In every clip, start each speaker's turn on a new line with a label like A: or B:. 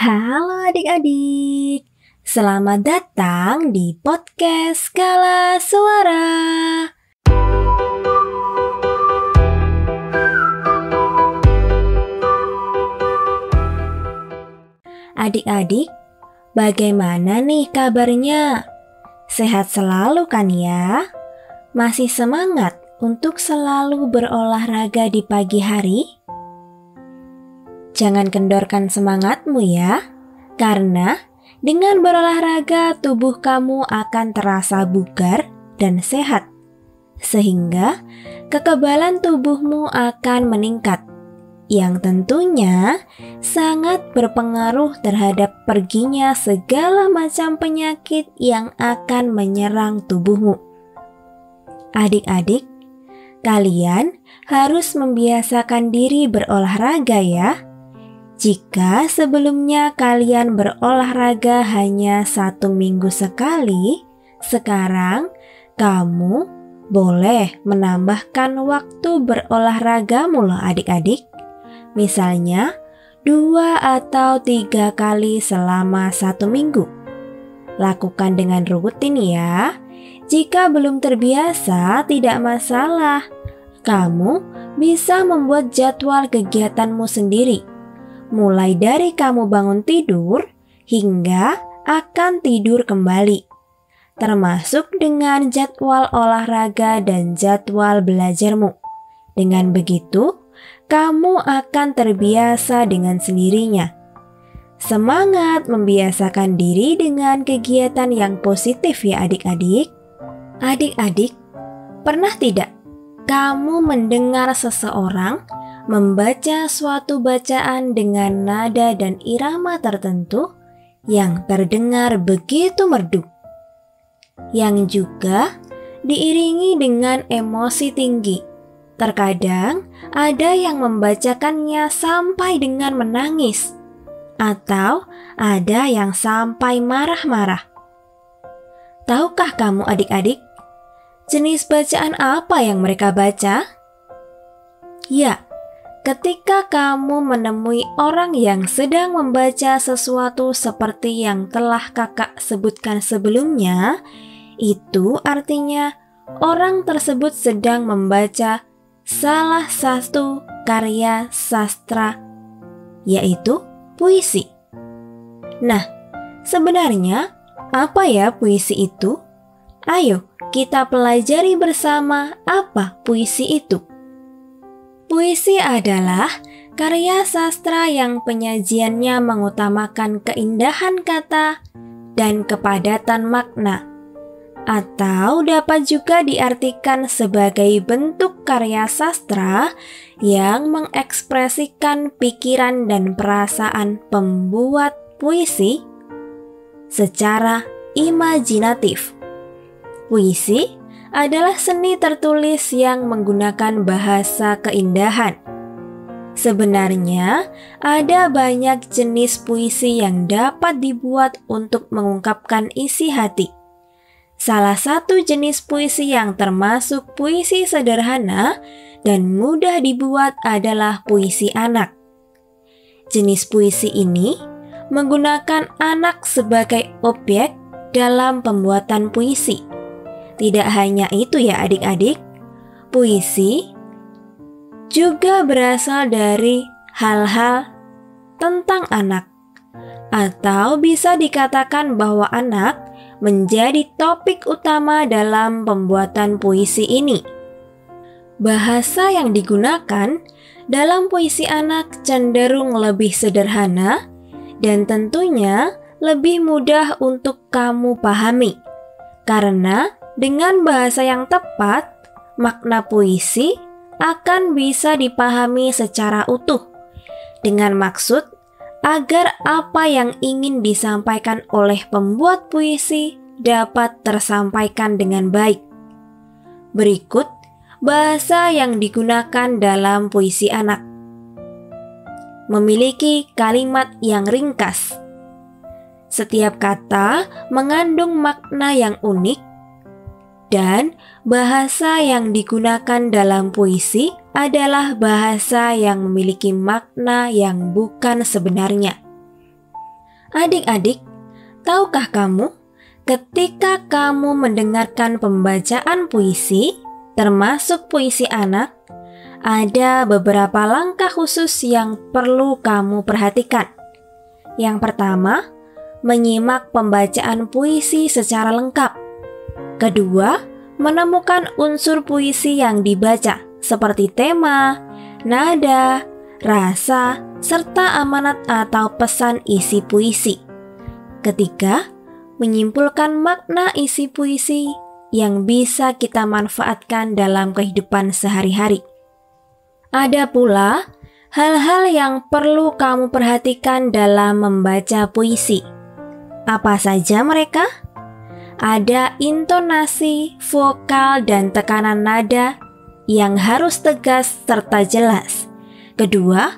A: Halo adik-adik, selamat datang di podcast Skala Suara. Adik-adik, bagaimana nih kabarnya? Sehat selalu kan ya? Masih semangat untuk selalu berolahraga di pagi hari? Jangan kendorkan semangatmu ya, karena dengan berolahraga tubuh kamu akan terasa bugar dan sehat, sehingga kekebalan tubuhmu akan meningkat, yang tentunya sangat berpengaruh terhadap perginya segala macam penyakit yang akan menyerang tubuhmu. Adik-adik, kalian harus membiasakan diri berolahraga ya. Jika sebelumnya kalian berolahraga hanya 1 minggu sekali, sekarang kamu boleh menambahkan waktu berolahragamu loh adik-adik. Misalnya 2 atau 3 kali selama 1 minggu. Lakukan dengan rutin ya. Jika belum terbiasa, tidak masalah. Kamu bisa membuat jadwal kegiatanmu sendiri. Mulai dari kamu bangun tidur hingga akan tidur kembali, termasuk dengan jadwal olahraga dan jadwal belajarmu. Dengan begitu, kamu akan terbiasa dengan sendirinya. Semangat membiasakan diri dengan kegiatan yang positif ya adik-adik. Adik-adik, pernah tidak kamu mendengar seseorang membaca suatu bacaan dengan nada dan irama tertentu yang terdengar begitu merdu, yang juga diiringi dengan emosi tinggi? Terkadang ada yang membacakannya sampai dengan menangis, atau ada yang sampai marah-marah. Tahukah kamu adik-adik, jenis bacaan apa yang mereka baca? Ya, ketika kamu menemui orang yang sedang membaca sesuatu seperti yang telah kakak sebutkan sebelumnya, itu artinya orang tersebut sedang membaca salah satu karya sastra, yaitu puisi. Nah, sebenarnya apa ya puisi itu? Ayo kita pelajari bersama apa puisi itu. Puisi adalah karya sastra yang penyajiannya mengutamakan keindahan kata dan kepadatan makna, atau dapat juga diartikan sebagai bentuk karya sastra yang mengekspresikan pikiran dan perasaan pembuat puisi secara imajinatif. Puisi adalah seni tertulis yang menggunakan bahasa keindahan. Sebenarnya, ada banyak jenis puisi yang dapat dibuat untuk mengungkapkan isi hati. Salah satu jenis puisi yang termasuk puisi sederhana dan mudah dibuat adalah puisi anak. Jenis puisi ini menggunakan anak sebagai objek dalam pembuatan puisi. Tidak hanya itu ya adik-adik, puisi juga berasal dari hal-hal tentang anak, atau bisa dikatakan bahwa anak menjadi topik utama dalam pembuatan puisi ini. Bahasa yang digunakan dalam puisi anak cenderung lebih sederhana dan tentunya lebih mudah untuk kamu pahami, karena dengan bahasa yang tepat, makna puisi akan bisa dipahami secara utuh, dengan maksud agar apa yang ingin disampaikan oleh pembuat puisi dapat tersampaikan dengan baik. Berikut bahasa yang digunakan dalam puisi anak. Memiliki kalimat yang ringkas. Setiap kata mengandung makna yang unik, dan bahasa yang digunakan dalam puisi adalah bahasa yang memiliki makna yang bukan sebenarnya. Adik-adik, tahukah kamu, ketika kamu mendengarkan pembacaan puisi, termasuk puisi anak, ada beberapa langkah khusus yang perlu kamu perhatikan. Yang pertama, menyimak pembacaan puisi secara lengkap. Kedua, menemukan unsur puisi yang dibaca, seperti tema, nada, rasa, serta amanat atau pesan isi puisi. Ketiga, menyimpulkan makna isi puisi yang bisa kita manfaatkan dalam kehidupan sehari-hari. Ada pula hal-hal yang perlu kamu perhatikan dalam membaca puisi. Apa saja mereka? Ada intonasi, vokal, dan tekanan nada yang harus tegas serta jelas. Kedua,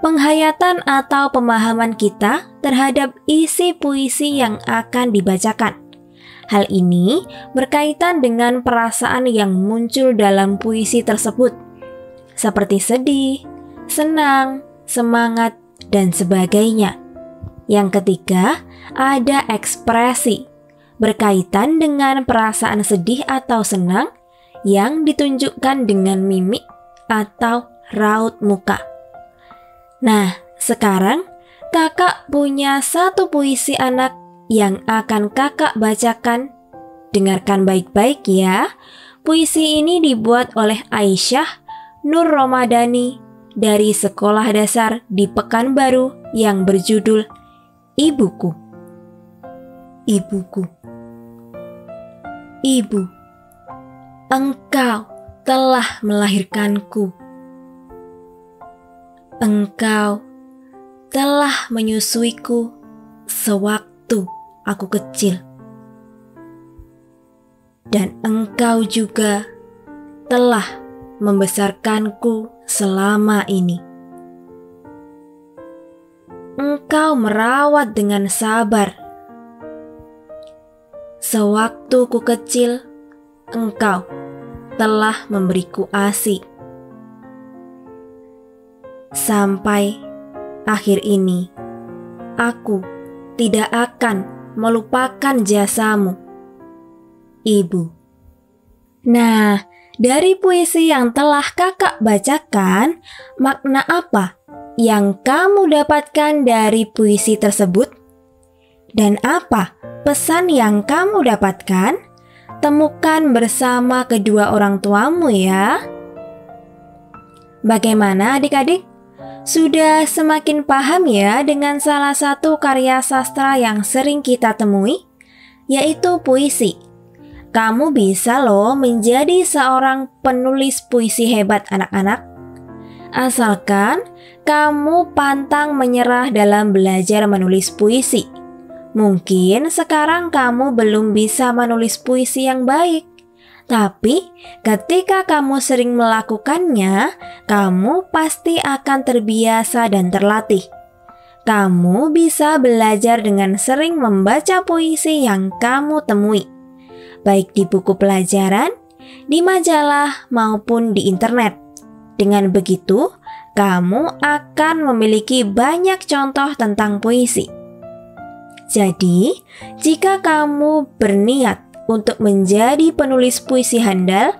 A: penghayatan atau pemahaman kita terhadap isi puisi yang akan dibacakan. Hal ini berkaitan dengan perasaan yang muncul dalam puisi tersebut, seperti sedih, senang, semangat, dan sebagainya. Yang ketiga, ada ekspresi, berkaitan dengan perasaan sedih atau senang yang ditunjukkan dengan mimik atau raut muka. Nah, sekarang kakak punya satu puisi anak yang akan kakak bacakan. Dengarkan baik-baik ya. Puisi ini dibuat oleh Aisyah Nur Romadani dari Sekolah Dasar di Pekanbaru yang berjudul Ibuku. Ibuku. Ibu, engkau telah melahirkanku. Engkau telah menyusuiku sewaktu aku kecil. Dan engkau juga telah membesarkanku selama ini. Engkau merawat dengan sabar. Sewaktu ku kecil, engkau telah memberiku ASI. Sampai akhir ini, aku tidak akan melupakan jasamu, Ibu. Nah, dari puisi yang telah kakak bacakan, makna apa yang kamu dapatkan dari puisi tersebut? Dan apa pesan yang kamu dapatkan? Temukan bersama kedua orang tuamu ya. Bagaimana adik-adik? Sudah semakin paham ya dengan salah satu karya sastra yang sering kita temui, yaitu puisi. Kamu bisa loh menjadi seorang penulis puisi hebat anak-anak. Asalkan kamu pantang menyerah dalam belajar menulis puisi. Mungkin sekarang kamu belum bisa menulis puisi yang baik. Tapi ketika kamu sering melakukannya, kamu pasti akan terbiasa dan terlatih. Kamu bisa belajar dengan sering membaca puisi yang kamu temui, baik di buku pelajaran, di majalah, maupun di internet. Dengan begitu, kamu akan memiliki banyak contoh tentang puisi. Jadi, jika kamu berniat untuk menjadi penulis puisi handal,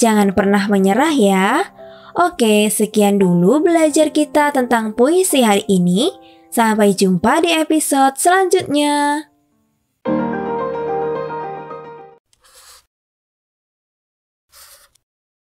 A: jangan pernah menyerah ya. Oke, sekian dulu belajar kita tentang puisi hari ini. Sampai jumpa di episode selanjutnya.